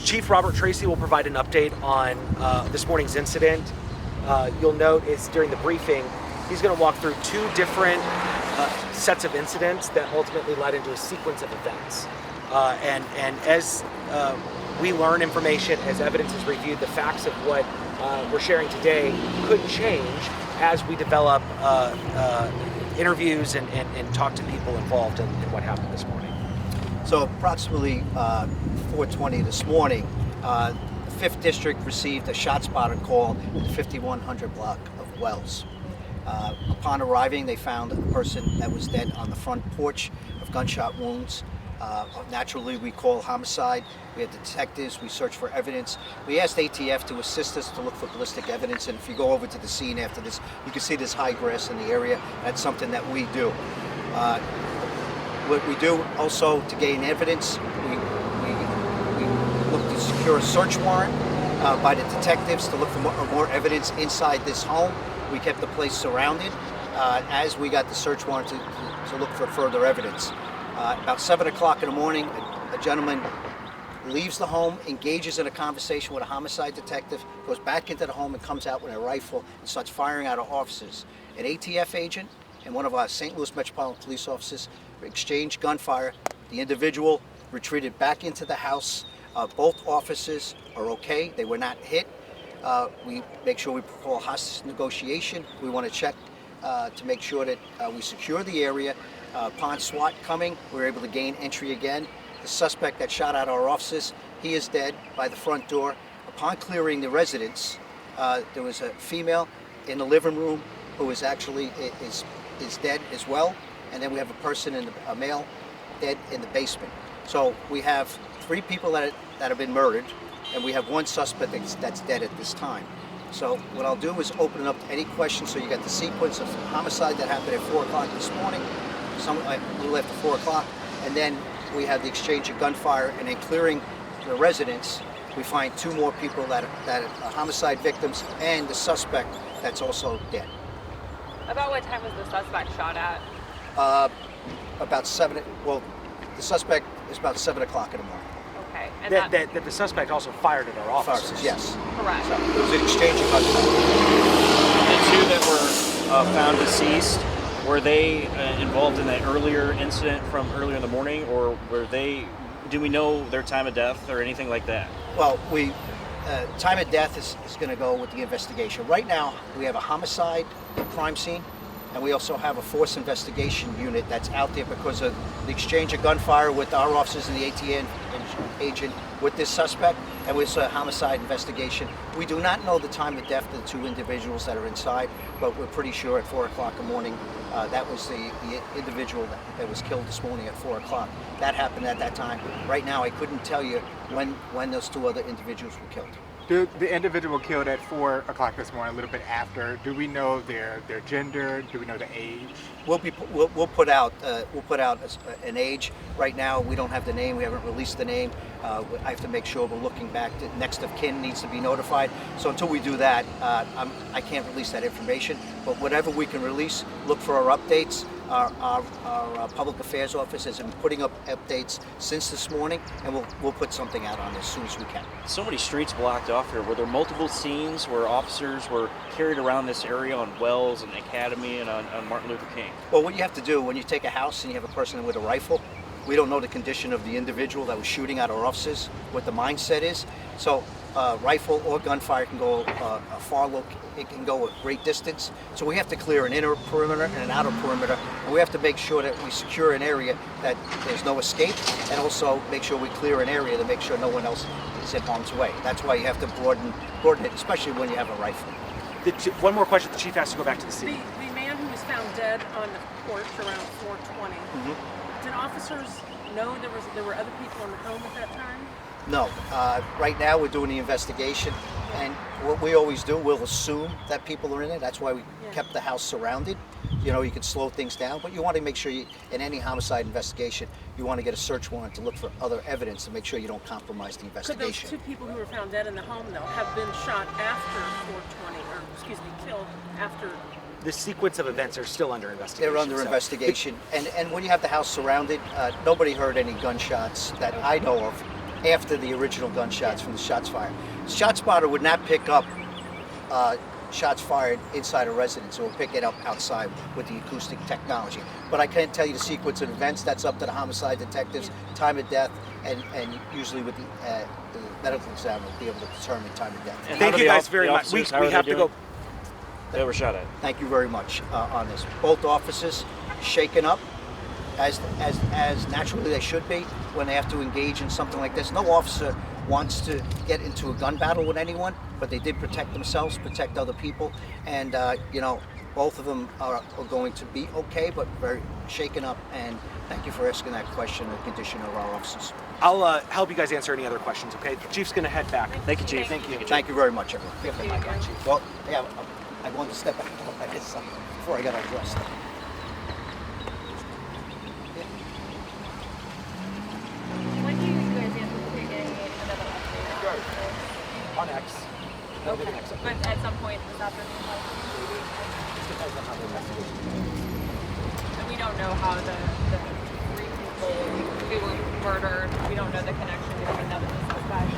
Chief Robert Tracy will provide an update on this morning's incident. You'll note it's during the briefing, he's going to walk through two different sets of incidents that ultimately led into a sequence of events. And as we learn information, as evidence is reviewed, the facts of what we're sharing today could change as we develop interviews and talk to people involved in what happened this morning. So approximately 4:20 this morning, the 5th District received a shot spotter call in the 5100 block of Wells. Upon arriving, they found a person that was dead on the front porch of gunshot wounds. Naturally, we call homicide. We had detectives. We searched for evidence. We asked ATF to assist us to look for ballistic evidence. And if you go over to the scene after this, you can see this high grass in the area. That's something that we do. What we do also to gain evidence, we look to secure a search warrant by the detectives to look for more evidence inside this home. We kept the place surrounded as we got the search warrant to look for further evidence. About 7 o'clock in the morning, a gentleman leaves the home, engages in a conversation with a homicide detective, goes back into the home and comes out with a rifle and starts firing at our officers. An ATF agent and one of our St. Louis Metropolitan Police officers exchanged gunfire. The individual retreated back into the house. Both officers are okay. They were not hit. We make sure we call hostage negotiation. We want to check to make sure that we secure the area. Upon SWAT coming, we were able to gain entry again. The suspect that shot at our officers, he is dead by the front door. Upon clearing the residence, there was a female in the living room who is actually is dead as well. And then we have a person, a male, dead in the basement. So we have 3 people that have been murdered, and we have 1 suspect that's dead at this time. So what I'll do is open it up to any questions. So you got the sequence of homicide that happened at 4 o'clock this morning, a little after 4 o'clock, and then we have the exchange of gunfire, and then clearing the residence, we find 2 more people that are homicide victims and the suspect that's also dead. About what time was the suspect shot at? About 7. Well, the suspect is about 7 o'clock in the morning. Okay. And that the suspect also fired at our officers. Yes. Correct. So it was an exchange of gunfire. The 2 that were found deceased, were they involved in that earlier incident from earlier in the morning, or do we know their time of death or anything like that? Well, time of death is going to go with the investigation. Right now, we have a homicide crime scene, and we also have a force investigation unit that's out there because of the exchange of gunfire with our officers and the ATN agent with this suspect, and with a homicide investigation. We do not know the time of death of the 2 individuals that are inside, but we're pretty sure at 4 o'clock in the morning, that was the individual that was killed this morning at 4 o'clock. That happened at that time. Right now, I couldn't tell you when those 2 other individuals were killed. The individual killed at 4 o'clock this morning, a little bit after, do we know their gender? Do we know the age? We'll put out an age. Right now, we don't have the name. We haven't released the name. I have to make sure we're looking back. The next of kin needs to be notified. So until we do that, I can't release that information. But whatever we can release, look for our updates. Our public affairs office has been putting up updates since this morning, and we'll put something out on this as soon as we can. So many streets blocked off here. Were there multiple scenes where officers were carried around this area on Wells and Academy and on Martin Luther King? Well, what you have to do when you take a house and you have a person with a rifle, we don't know the condition of the individual that was shooting at our officers, what the mindset is. So rifle or gunfire can go a far look. It can go a great distance. So we have to clear an inner perimeter and an outer perimeter. And we have to make sure that we secure an area that there's no escape, and also make sure we clear an area to make sure no one else is in harm's way. That's why you have to broaden it, especially when you have a rifle. One more question. The chief has to go back to the scene. The man who was found dead on the porch around 4:20. Did officers know there were other people in the home at that time? No. Right now we're doing the investigation, and what we always do, we'll assume that people are in it. That's why we kept the house surrounded. You know, you can slow things down, but you want to make sure in any homicide investigation, you want to get a search warrant to look for other evidence to make sure you don't compromise the investigation. Could those 2 people who were found dead in the home, though, have been shot after 4:20, or excuse me, killed after? The sequence of events are still under investigation. They're under investigation, and when you have the house surrounded, nobody heard any gunshots that I know of. after the original gunshots from the shots fired. ShotSpotter would not pick up shots fired inside a residence. It will pick it up outside with the acoustic technology. But I can't tell you the sequence of events. That's up to the homicide detectives, time of death, and usually with the medical examiner will be able to determine time of death. And Thank how you do guys the very much. officers, how We are they have to doing? go. They were shot at. Thank you very much on this. Both officers shaken up, as naturally they should be when they have to engage in something like this. No officer wants to get into a gun battle with anyone, but they did protect themselves, protect other people, and both of them are going to be okay, but very shaken up. And thank you for asking that question, the condition of our officers. I'll help you guys answer any other questions. Okay, the chief's gonna head back. Thank you, Chief. Thank you. Thank you very much, everyone. Thank you. Well, yeah, I wanted to step back like this before I got undressed. When do you guys anticipate getting another update? On X. That'll be the next But at some point this afternoon, Just depends on how the investigation goes. and we don't know how the three people who were murdered, we don't know the connection between them and the suspect.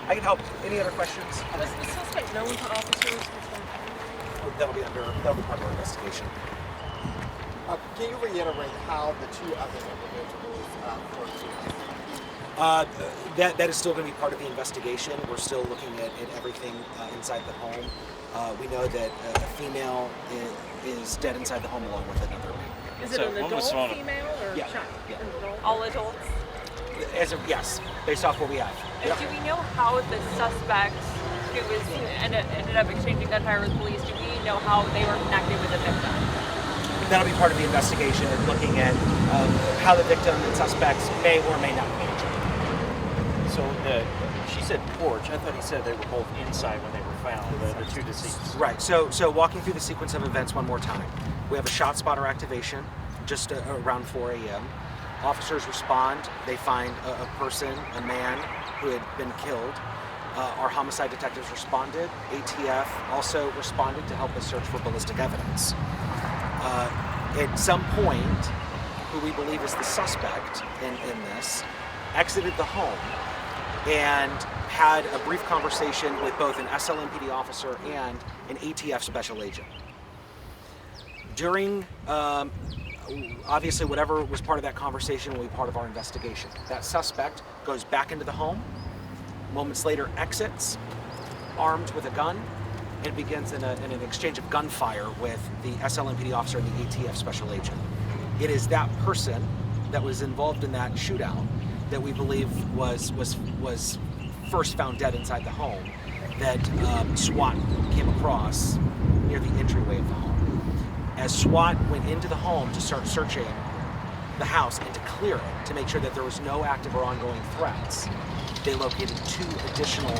I can help. Any other questions? Was the suspect known to officers before? That'll be part of our investigation. Can you reiterate how the two other individuals were killed? That is still going to be part of the investigation. We're still looking at everything inside the home. We know that a female is dead inside the home along with another man. Is it So an one was adult thrown- female or Yeah, child? yeah. An adult? All adults. Yes, based off what we have. And do we know how the suspect who was ended up exchanging gunfire with police, do we know how they were connected with the victim? That'll be part of the investigation and looking at how the victim and suspects may or may not know each other. So she said porch. I thought he said they were both inside when they were found, the two deceased. Right. So walking through the sequence of events one more time. We have a shot spotter activation just around 4 a.m. Officers respond. They find a person, a man who had been killed. Our homicide detectives responded. ATF also responded to help us search for ballistic evidence. At some point, who we believe is the suspect in this, exited the home and had a brief conversation with both an SLMPD officer and an ATF special agent. During, obviously, whatever was part of that conversation will be part of our investigation. That suspect goes back into the home, moments later exits, armed with a gun, and begins in an exchange of gunfire with the SLMPD officer and the ATF special agent. It is that person that was involved in that shootout that we believe was first found dead inside the home that SWAT came across near the entryway of the home. As SWAT went into the home to start searching the house and to clear it to make sure that there was no active or ongoing threats, they located 2 additional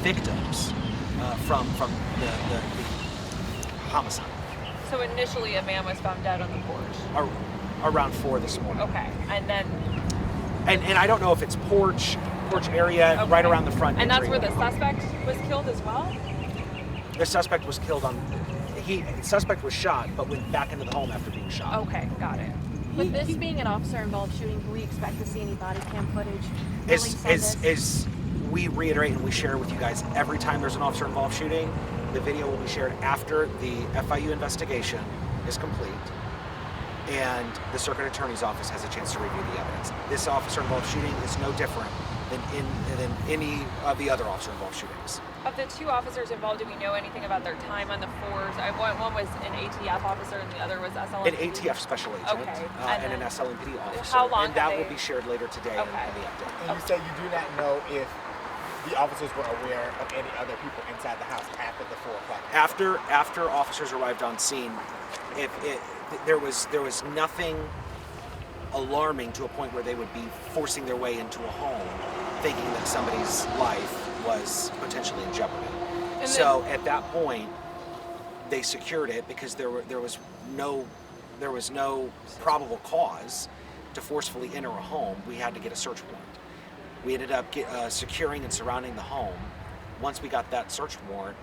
victims from the homicide. So initially a man was found dead on the porch. Around 4 this morning. Okay, and then And I don't know if it's porch area right around the front. and that's where entry. the suspect was killed as well? The suspect was killed the suspect was shot, but went back into the home after being shot. Okay, got it. With this being an officer-involved shooting, can we expect to see any body cam footage As, released on as, this? as we reiterate and we share with you guys, every time there's an officer-involved shooting, the video will be shared after the FIU investigation is complete and the circuit attorney's office has a chance to review the evidence. This officer-involved shooting is no different than any of the other officer-involved shootings. Of the 2 officers involved, do we know anything about their time on the force? One was an ATF officer and the other was SLMPD? An ATF special agent Okay, and and an SLMPD officer. how long and that have will they- be shared later today Okay. in the update. And you said you do not know if the officers were aware of any other people inside the house after the 4 o'clock. After officers arrived on scene, there was nothing alarming to a point where they would be forcing their way into a home thinking that somebody's life was potentially in jeopardy. And So at that point, they secured it because there was no probable cause to forcefully enter a home. We had to get a search warrant. We ended up securing and surrounding the home. Once we got that search warrant,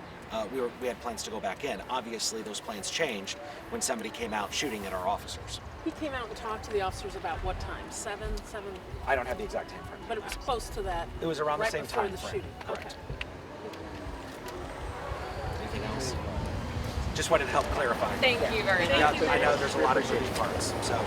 we had plans to go back in. Obviously, those plans changed when somebody came out shooting at our officers. He came out and talked to the officers about what time? 7? I don't have the exact time frame. But it was close to that. It was around right the same before time the frame. shooting. Correct. Anything else? Just wanted to help clarify. Thank you very much. Yeah, I know there's a lot of moving parts, so.